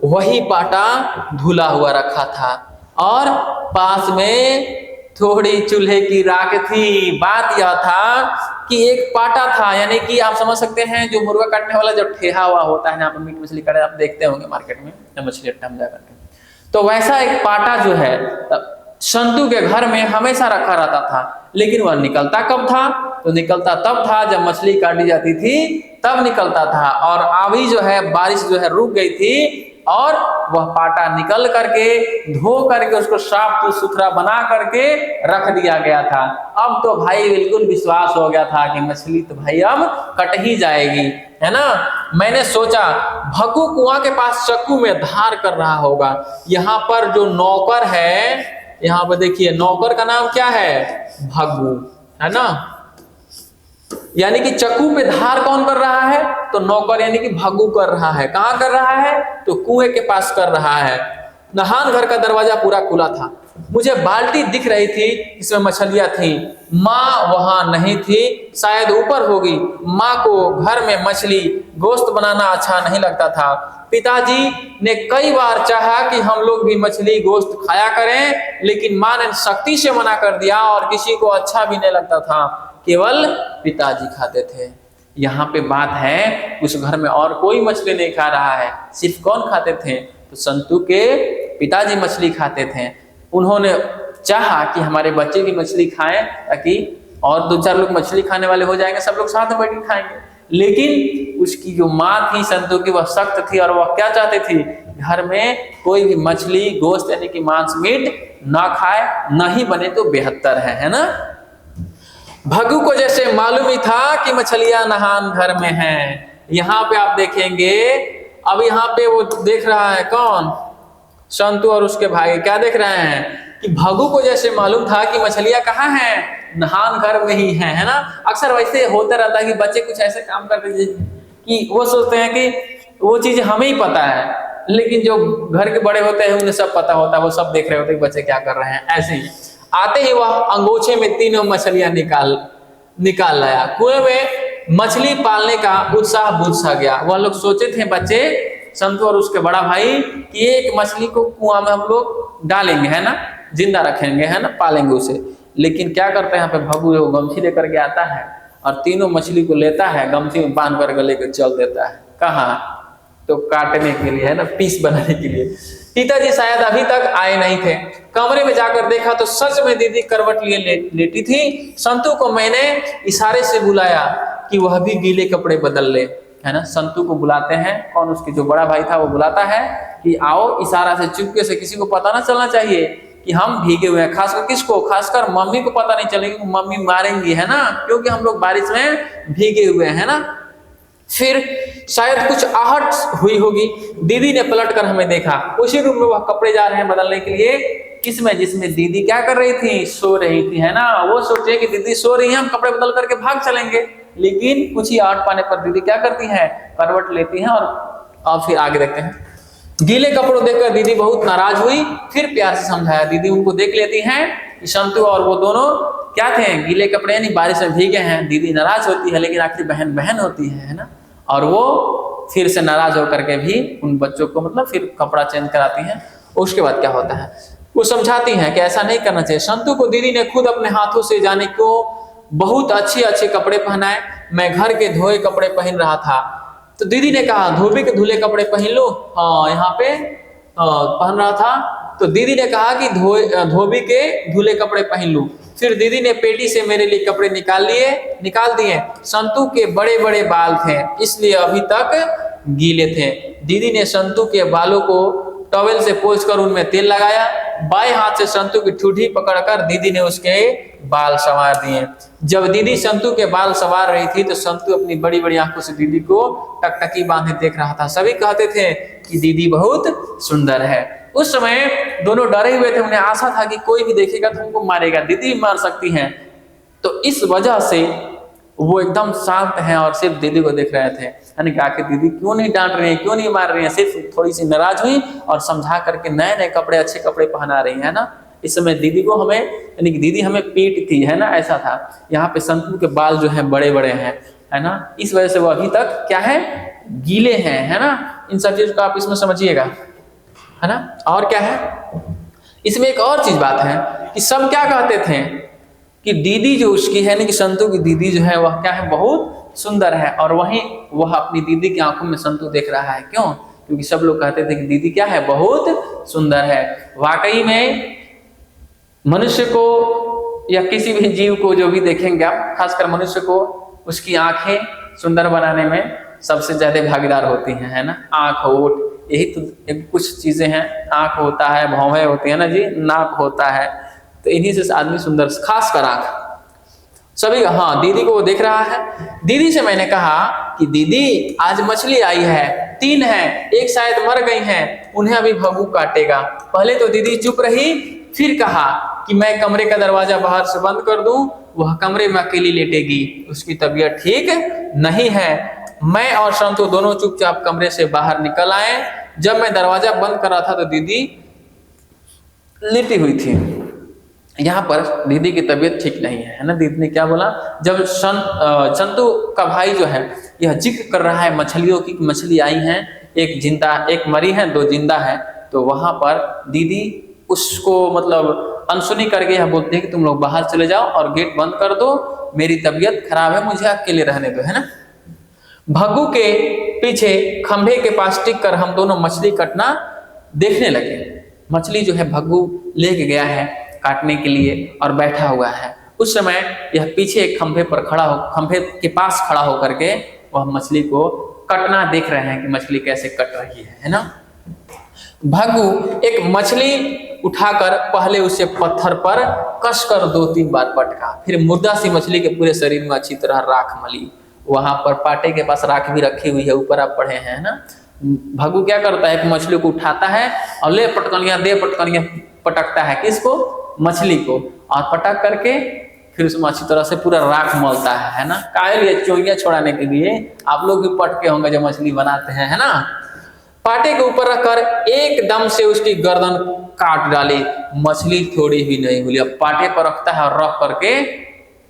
वही पाटा धुला हुआ रखा था और पास में थोड़ी चूल्हे की राख थी। बात यह था कि एक पाटा था, यानी कि आप समझ सकते हैं जो मुर्गा काटने वाला जो ठेहा हुआ होता है ना, आप मीट मछली काटे आप देखते होंगे मार्केट में मछली अड्डा में जाकर के, तो वैसा एक पाटा जो है संतू के घर में हमेशा रखा रहता था। लेकिन वह निकलता कब था? तो निकलता तब था जब मछली काटी जाती थी, तब निकलता था। और अभी जो है बारिश जो है रुक गई थी और वह पाटा निकल करके धो करके उसको साफ सुथरा बना करके रख दिया गया था। अब तो भाई बिल्कुल विश्वास हो गया था कि मछली तो भाई अब कट ही जाएगी, है ना। मैंने सोचा भग्गू कुआं के पास चक्कू में धार कर रहा होगा। यहाँ पर जो नौकर है, यहाँ पर देखिए नौकर का नाम क्या है? भग्गू, है ना। यानी कि चक्कू पे धार कौन कर रहा है? तो नौकर यानी कि भग्गू कर रहा है। कहाँ कर रहा है? तो कुएं के पास कर रहा है। नहान घर का दरवाजा पूरा खुला था। मुझे बाल्टी दिख रही थी, इसमें मछलियां थी। माँ वहां नहीं थी, शायद ऊपर होगी। माँ को घर में मछली गोश्त बनाना अच्छा नहीं लगता था। पिताजी ने कई बार चाहा कि हम लोग भी मछली गोश्त खाया करें, लेकिन माँ ने सख्ती से मना कर दिया और किसी को अच्छा भी नहीं लगता था, केवल पिताजी खाते थे। यहाँ पे बात है उस घर में और कोई मछली नहीं खा रहा है, सिर्फ कौन खाते थे? तो संतू के पिताजी मछली खाते थे। उन्होंने चाहा कि हमारे बच्चे भी मछली खाएं ताकि और दो चार लोग मछली खाने वाले हो जाएंगे, सब लोग साथ में बैठ के खाएंगे। लेकिन उसकी जो माँ थी संतू की, वह सख्त थी और वह क्या चाहती थी? घर में कोई भी मछली गोश्त यानी कि मांस मीट ना खाए, ना ही बने तो बेहतर है ना। भग्गू को जैसे मालूम ही था कि मछलियां नहान घर में हैं। यहाँ पे आप देखेंगे, अब यहाँ पे वो देख रहा है कौन? संतू और उसके भाई क्या देख रहे हैं कि भग्गू को जैसे मालूम था कि मछलियां कहाँ हैं? नहान घर में ही है ना। अक्सर वैसे होता रहता है कि बच्चे कुछ ऐसे काम करते कि वो सोचते हैं कि वो चीज हमें ही पता है, लेकिन जो घर के बड़े होते हैं उन्हें सब पता होता है, वो सब देख रहे होते हैं कि बच्चे क्या कर रहे हैं। ऐसे ही आते ही वह अंगोछे में तीनों मछलियां निकाल लाया। कुएं में मछली पालने का उत्साह बुझ सा गया। वह लोग सोचे थे बच्चे, संतू और उसके बड़ा भाई, कि एक मछली को कुआं में हम लोग डालेंगे, है ना, जिंदा रखेंगे, है ना, पालेंगे उसे। लेकिन क्या करते हैं यहाँ पे भग्गू वो गमछी लेकर के आता है और तीनों मछली को लेता है, गमछी में बांध कर लेकर चल देता है। कहाँ? तो काटने के लिए, है ना, पीस बनाने के लिए। पिताजी शायद अभी तक आए नहीं थे। कमरे में जाकर देखा तो सच में दीदी करवट लिए लेटी थी। संतू को मैंने इशारे से बुलाया कि वह भी गीले कपड़े बदल ले, है ना। संतू को बुलाते हैं, कौन? उसके जो बड़ा भाई था वो बुलाता है कि आओ, इशारा से, चुपके से, किसी को पता ना चलना चाहिए कि हम भीगे हुए हैं। खासकर किसको? खासकर मम्मी को पता नहीं चलेगी, मम्मी मारेंगी, है ना, क्योंकि हम लोग बारिश में भीगे हुए हैं ना। फिर शायद कुछ आहट हुई होगी। दीदी ने पलटकर हमें देखा। उसी रूम में वह कपड़े जा रहे हैं बदलने के लिए। किसमें? जिसमें दीदी क्या कर रही थी? सो रही थी, है ना। वो सोचे कि दीदी सो रही है, हम कपड़े बदल करके भाग चलेंगे। लेकिन कुछ ही आहट पाने पर दीदी क्या करती है? करवट लेती हैं और फिर आगे देखते हैं। गीले कपड़ों देखकर दीदी बहुत नाराज हुई। फिर प्यार से समझाया। दीदी उनको देख लेती हैं कि संतू और वो दोनों क्या थे? गीले कपड़े, यानी बारिश में भीगे हैं। दीदी नाराज होती है, लेकिन आखिर बहन बहन होती है ना। और वो फिर से नाराज होकर के भी उन बच्चों को मतलब फिर कपड़ा चेंज कराती हैं। उसके बाद क्या होता है, वो समझाती हैं कि ऐसा नहीं करना चाहिए। संतू को दीदी ने खुद अपने हाथों से जाने को बहुत अच्छे अच्छे कपड़े पहनाए। मैं घर के धोए कपड़े पहन रहा था तो दीदी ने कहा धोबी के धुले कपड़े पहन लो। हाँ, यहाँ पे पहन रहा था तो दीदी ने कहा कि धोबी के धुले कपड़े पहन लूं। फिर दीदी ने पेटी से मेरे लिए कपड़े निकाल दिए। संतू के बड़े बड़े बाल थे, इसलिए अभी तक गीले थे। दीदी ने संतू के बालों को टॉवेल से पोंछकर उनमें तेल लगाया। बाएं हाथ से संतू की ठूठी पकड़कर दीदी ने उसके बाल संवार दिए। जब दीदी संतू के बाल संवार रही थी तो संतू अपनी बड़ी बड़ी आंखों से दीदी को टकटकी बांधे देख रहा था। सभी कहते थे कि दीदी बहुत सुंदर है। उस समय दोनों डरे हुए थे। उन्हें आशा था कि कोई भी देखेगा तो हमको मारेगा, दीदी भी मार सकती हैं। तो इस वजह से वो एकदम शांत हैं और सिर्फ दीदी को देख रहे थे। यानी कि आखिर दीदी क्यों नहीं डांट रही है, क्यों नहीं मार रही है। सिर्फ थोड़ी सी नाराज हुई और समझा करके नए नए कपड़े, अच्छे कपड़े पहना रही है ना। इस समय दीदी को हमें, यानी कि दीदी हमें पीटती है ना, ऐसा था। यहाँ पे संतू के बाल जो है बड़े बड़े हैं, है ना, इस वजह से वो अभी तक क्या है, गीले हैं, है ना। इन सब चीज को आप इसमें समझिएगा, है ना। और क्या है इसमें, एक और चीज बात है कि सब क्या कहते थे कि दीदी जो उसकी है ना, कि संतू की दीदी जो है वह क्या है, बहुत सुंदर है। और वहीं वह अपनी दीदी की आंखों में संतू देख रहा है। क्यों? क्योंकि सब लोग कहते थे कि दीदी क्या है, बहुत सुंदर है। वाकई में मनुष्य को या किसी भी जीव को जो भी देखेंगे आप, खासकर मनुष्य को, उसकी आंखें सुंदर बनाने में सबसे ज्यादा भागीदार होती हैं, है ना। आंख, होठ, यही तो एक कुछ चीजें हैं। आंख होता है, भौहें होती है ना जी, नाक होता है, तो इन्हीं से आदमी सुंदर, खासकर आंख सभी। हाँ, दीदी को वो देख रहा है। दीदी से मैंने कहा कि दीदी आज मछली आई है, 3 है, एक शायद मर गई हैं, उन्हें अभी भगू काटेगा। पहले तो दीदी चुप रही, फिर कहा कि मैं कमरे का दरवाजा बाहर से बंद कर दूं, वह कमरे में अकेली लेटेगी, उसकी तबीयत ठीक नहीं है। मैं और संतू दोनों चुपचाप कमरे से बाहर निकल आए। जब मैं दरवाजा बंद कर रहा था तो दीदी लेटी हुई थी। यहाँ पर दीदी की तबीयत ठीक नहीं है ना। दीदी ने क्या बोला, जब संतू का भाई जो है यह जिक्र कर रहा है मछलियों की, मछली आई हैं, एक जिंदा, एक मरी है, 2 जिंदा है, तो वहां पर दीदी उसको मतलब अनसुनी करके यह बोलते हैं कि तुम लोग बाहर चले जाओ और गेट बंद कर दो, मेरी तबीयत खराब है, मुझे अकेले रहने दो, है ना। भग्गू के पीछे खंभे के पास टिक कर हम दोनों मछली कटना देखने लगे। मछली जो है भग्गू लेके गया है काटने के लिए और बैठा हुआ है। उस समय यह पीछे एक खंभे के पास खड़ा होकर के वह मछली को कटना देख रहे हैं कि मछली कैसे कट रही है ना। भग्गू एक मछली उठाकर पहले उसे पत्थर पर कसकर 2-3 बार पटका, फिर मुर्दा सी मछली के पूरे शरीर में अच्छी तरह राख मली। वहां पर पाटे के पास राख भी रखी हुई है, ऊपर आप पढ़े हैं ना। भग्गू क्या करता है कि मछली को उठाता है और ले पटकनिया दे पटकनिया पटकता है, किसको, मछली को, और पटक करके फिर उसमें अच्छी तरह से पूरा राख मलता है ना। कायल या चोइया छोड़ाने के लिए आप लोग भी पटके होंगे जो मछली बनाते हैं, है ना। पाटे के ऊपर रखकर एकदम से उसकी गर्दन काट डाली, मछली थोड़ी भी नहीं हुई। अब पाटे पर रखता है और रख करके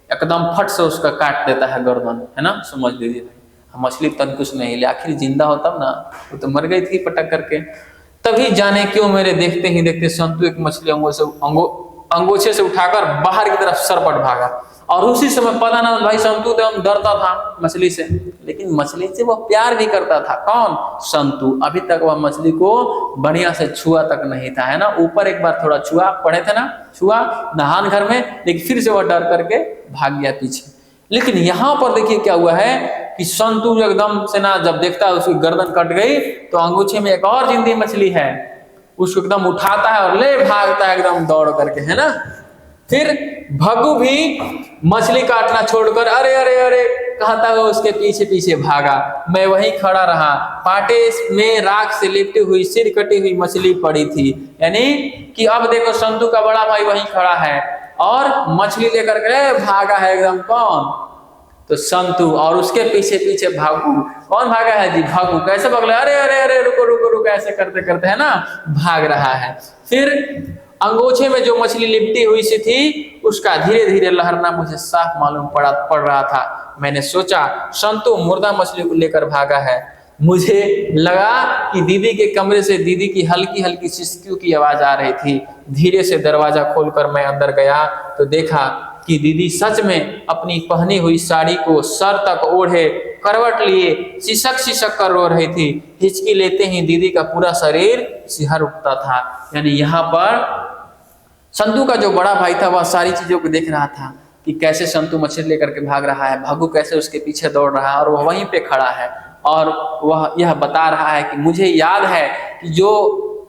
एकदम फट से उसका काट देता है गर्दन, है ना। समझ लीजिए भाई, मछली तन कुछ नहीं ले, आखिर जिंदा होता ना, वो तो मर गई थी पटक करके। तभी जाने क्यों मेरे देखते ही देखते संतू एक मछली अंगोछे से उठाकर बाहर की तरफ सरपट भागा। और उसी समय पता ना भाई, संतू तो हम डरता था मछली से, लेकिन मछली से वह प्यार भी करता था। कौन? संतू। अभी तक वह मछली को बढ़िया से छुआ तक नहीं था, है ना। ऊपर एक बार थोड़ा छुआ, पढ़े थे ना, छुआ नहान घर में, लेकिन फिर से वह डर करके भाग गया पीछे। लेकिन यहाँ पर देखिए क्या हुआ है कि संतू एकदम से ना जब देखता है उसकी गर्दन कट गई, तो अंगूछे में एक और जिंदी मछली है, उसको एकदम उठाता है और ले भागता है एकदम दौड़ करके, है ना। फिर भग्गू भी मछली काटना छोड़कर अरे अरे अरे कहता हुआ उसके पीछे पीछे भागा। मैं वहीं खड़ा रहा, पाटे में राख से लिपटी हुई सिर कटी हुई मछली पड़ी थी। यानी कि अब देखो संतू का बड़ा भाई वहीं खड़ा है और मछली लेकर के भागा है एकदम। कौन? तो संतू, और उसके पीछे पीछे भग्गू। कौन भागा है जी? भग्गू। कैसे भागा? अरे अरे अरे रुको रुको रुको, ऐसे करते करते, है ना, भाग रहा है। फिर अंगोछे में जो मछली लिपटी हुई सी थी उसका धीरे धीरे लहरना मुझे साफ मालूम पड़ रहा था। मैंने सोचा संतू मुर्दा मछली को लेकर भागा है। मुझे लगा कि दीदी के कमरे से दीदी की हल्की हल्की सिसकियों की आवाज आ रही थी। धीरे से दरवाजा खोलकर मैं अंदर गया तो देखा कि दीदी सच में अपनी पहनी हुई साड़ी को सर तक ओढ़े करवट लिए सिसक सिसक कर रो रही थी। हिचकी लेते ही दीदी का पूरा शरीर सिहर उठता था। यानी यहाँ पर संतू का जो बड़ा भाई था वह सारी चीजों को देख रहा था कि कैसे संतू मछली लेकर के भाग रहा है, भग्गू कैसे उसके पीछे दौड़ रहा है और वह वहीं पे खड़ा है और वह यह बता रहा है कि मुझे याद है कि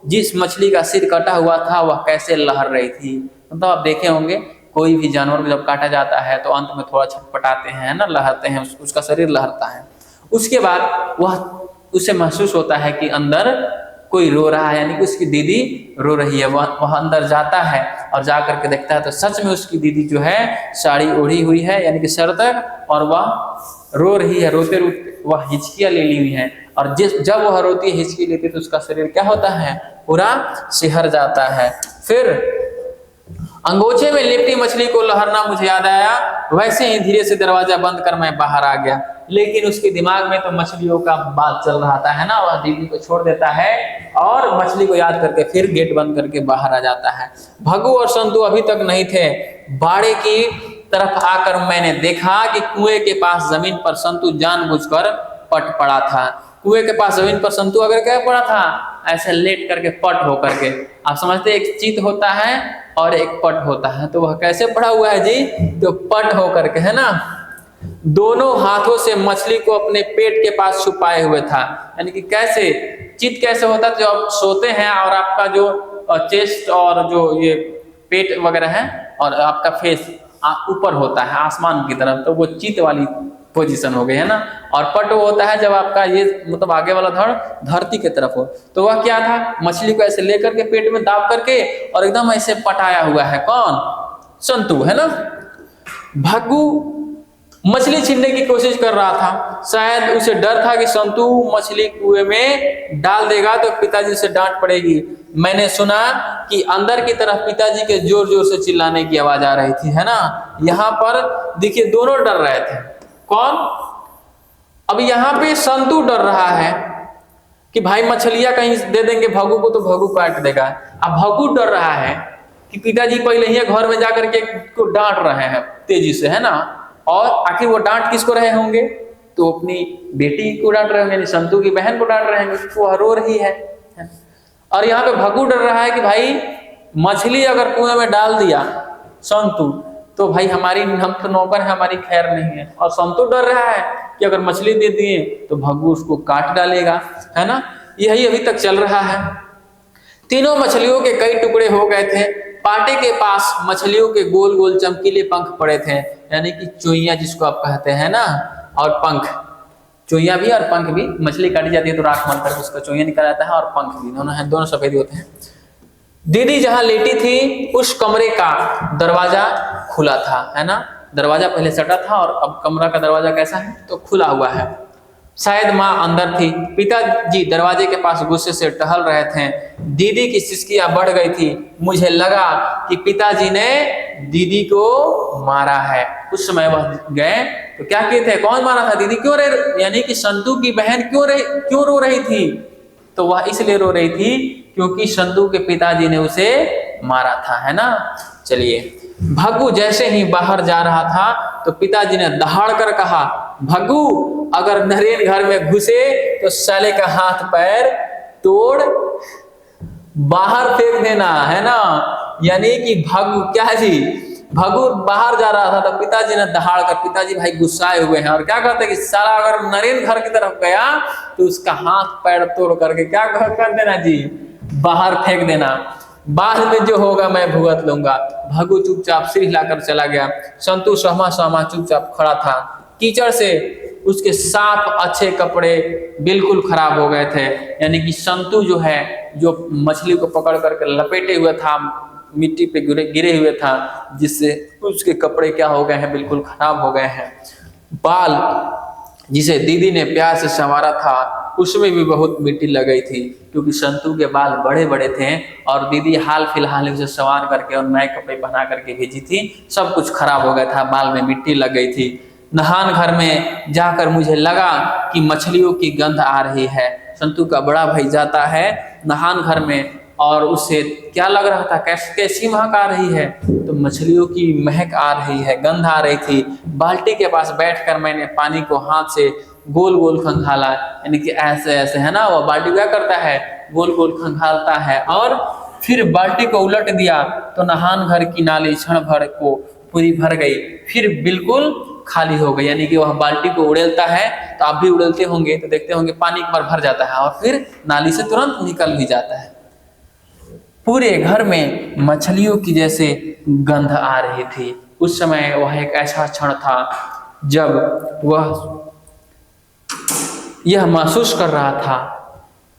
जिस मछली का सिर कटा हुआ था वह कैसे लहर रही थी। मतलब आप देखे होंगे कोई भी जानवर को जब काटा जाता है तो अंत में थोड़ा छटपटाते हैं ना, लहरते हैं, उसका शरीर लहरता है। उसके बाद उसे महसूस होता है कि अंदर कोई रो रहा है, यानी कि उसकी दीदी रो रही है। वह अंदर जाता है और जा करके देखता है तो सच में उसकी दीदी जो है साड़ी ओढ़ी हुई है, यानी कि सर तक, और वह रो रही है। रोते रोते वह हिचकियां ले ली हुई है और जब वह रोती है, हिचकी लेती है, तो उसका शरीर क्या होता है, पूरा सिहर जाता है। फिर अंगोछे में लिपटी मछली को लहरना मुझे याद आया। वैसे ही धीरे से दरवाजा बंद कर मैं बाहर आ गया। लेकिन उसके दिमाग में तो मछलियों का बात चल रहा था, है ना। वह दीदी को छोड़ देता है और मछली को याद करके फिर गेट बंद करके बाहर आ जाता है। भग्गू और संतू अभी तक नहीं थे। बाड़े की तरफ आकर मैंने देखा कि कुएं के पास जमीन पर संतु जानबूझकर पट पड़ा था। कुएं के पास जमीन पर संतु अगर क्या पड़ा था, ऐसे लेट करके पट होकर के। आप समझते हैं एक चित होता है और एक पट होता है, तो वह कैसे पड़ा हुआ है जी, तो पट होकर के, है ना। दोनों हाथों से मछली को अपने पेट के पास छुपाए हुए था। यानी कि कैसे चित कैसे होता है, जो आप सोते हैं और आपका जो चेस्ट और जो ये पेट वगैरह है और आपका फेस ऊपर होता है आसमान की तरफ, तो वो चित वाली पोजीशन हो गई, है ना। और पट वो होता है जब आपका ये मतलब आगे वाला धड़ धरती की तरफ हो। तो वह क्या था, मछली को ऐसे लेकर के पेट में दाब करके और एकदम ऐसे पटाया हुआ है, कौन, संतु, है ना। भग्गू मछली छीनने की कोशिश कर रहा था। शायद उसे डर था कि संतु मछली कुएं में डाल देगा तो पिताजी से डांट पड़ेगी। मैंने सुना कि अंदर की तरफ पिताजी के जोर जोर से चिल्लाने की आवाज आ रही थी, है ना। यहाँ पर देखिए दोनों डर रहे थे। कौन, अब यहाँ पे संतु डर रहा है कि भाई मछलियां कहीं दे देंगे भग्गू को तो भग्गू काट देगा। अब भग्गू डर रहा है कि पिताजी पहले ही घर में जाकर के को डांट रहे हैं तेजी से, है ना। और आखिर वो डांट किसको रहे होंगे, तो अपनी बेटी को डांट रहे होंगे, संतु की बहन को डांट रहे होंगे, वो रो रही है। और यहाँ पे भग्गू डर रहा है कि भाई मछली अगर कुएं में डाल दिया संतु तो भाई हम तो नौकर है, हमारी खैर नहीं है। और संतु डर रहा है कि अगर मछली दे दिए तो भग्गू उसको काट डालेगा, है ना। यही अभी तक चल रहा है। तीनों मछलियों के कई टुकड़े हो गए थे। पाटे के पास मछलियों के गोल गोल चमकीले पंख पड़े थे, यानी कि चोइया जिसको आप कहते हैं ना, और पंख, चोइया भी और पंख भी। मछली काटी जाती है तो राख मार करके उसका चोइया निकल आता है और पंख भी, दोनों है, दोनों सफेद होते हैं। दीदी जहां लेटी थी उस कमरे का दरवाजा खुला था, है ना। दरवाजा पहले सटा था और अब कमरा का दरवाजा कैसा है, तो खुला हुआ है। शायद माँ अंदर थी। पिताजी दरवाजे के पास गुस्से से टहल रहे थे। दीदी की सिसकियां बढ़ गई थी। मुझे लगा कि पिताजी ने दीदी को मारा है। उस समय वह गए तो क्या किए थे, कौन मारा था, दीदी क्यों यानी कि संतु की बहन क्यों रो रही थी, तो वह इसलिए रो रही थी क्योंकि संतु के पिताजी ने उसे मारा था, है ना। चलिए, भग्गू जैसे ही बाहर जा रहा था तो पिताजी ने दहाड़ कर कहा, भग्गू अगर नरेन घर में घुसे तो साले का हाथ पैर तोड़ बाहर फेंक देना, है ना। यानी कि भग्गू क्या जी, भग्गू बाहर जा रहा था तो पिताजी ने दहाड़ कर, पिताजी भाई गुस्साए हुए हैं और क्या कहते हैं कि साला अगर नरेन घर की तरफ गया तो उसका हाथ पैर तोड़ करके क्या कर देना जी, बाहर फेंक देना। बाद में जो होगा मैं भुगत लूंगा। भग्गू चुपचाप सिर हिलाकर चला गया। संतु सहमा सहमा चुपचाप खड़ा था। कीचड़ से उसके साफ अच्छे कपड़े बिल्कुल खराब हो गए थे। यानी कि संतु जो है, जो मछली को पकड़ करके लपेटे हुए था, मिट्टी पे गिरे हुए था, जिससे उसके कपड़े क्या हो गए हैं, बिल्कुल खराब हो गए हैं। बाल जिसे दीदी ने प्यार से संवारा था उसमें भी बहुत मिट्टी लग गई थी, क्योंकि संतु के बाल बड़े बड़े थे और दीदी हाल फिलहाल उसे संवार करके और नए कपड़े पहना करके भेजी थी। सब कुछ खराब हो गया था, बाल में मिट्टी लग गई थी। नहान घर में जाकर मुझे लगा कि मछलियों की गंध आ रही है। संतु का बड़ा भाई जाता है नहान घर में और उसे क्या लग रहा था, कैसी महक आ रही है, तो मछलियों की महक आ रही है, गंध आ रही थी। बाल्टी के पास बैठकर मैंने पानी को हाथ से गोल गोल खंगाला, यानी कि ऐसे ऐसे, है ना। वो बाल्टी क्या करता है, गोल गोल खंगालता है और फिर बाल्टी को उलट दिया तो नहान घर की नाली क्षण भर को पूरी भर गई, फिर बिल्कुल खाली हो गई। यानी कि वह बाल्टी को उड़ेलता है, तो आप भी उड़ेलते होंगे तो देखते होंगे पानी एक बार भर जाता है और फिर नाली से तुरंत निकल भी जाता है। पूरे घर में मछलियों की जैसे गंध आ रही थी। उस समय वह एक ऐसा क्षण था जब वह यह महसूस कर रहा था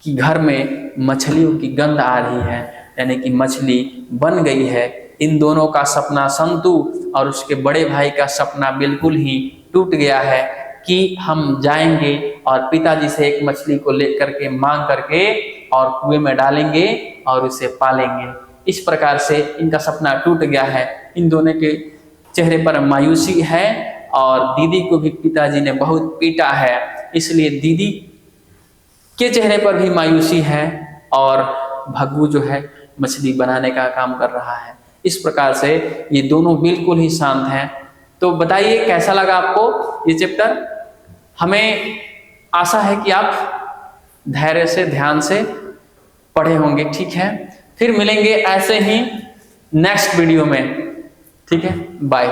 कि घर में मछलियों की गंध आ रही है, यानी कि मछली बन गई है। इन दोनों का सपना, संतु और उसके बड़े भाई का सपना बिल्कुल ही टूट गया है कि हम जाएंगे और पिताजी से एक मछली को लेकर के मांग करके और कुएं में डालेंगे और उसे पालेंगे। इस प्रकार से इनका सपना टूट गया है। इन दोनों के चेहरे पर मायूसी है और दीदी को भी पिताजी ने बहुत पीटा है, इसलिए दीदी के चेहरे पर भी मायूसी है और भग्गू जो है मछली बनाने का काम कर रहा है। इस प्रकार से ये दोनों बिल्कुल ही शांत हैं। तो बताइए कैसा लगा आपको ये चैप्टर। हमें आशा है कि आप धैर्य से ध्यान से पढ़े होंगे। ठीक है, फिर मिलेंगे ऐसे ही नेक्स्ट वीडियो में। ठीक है, बाय।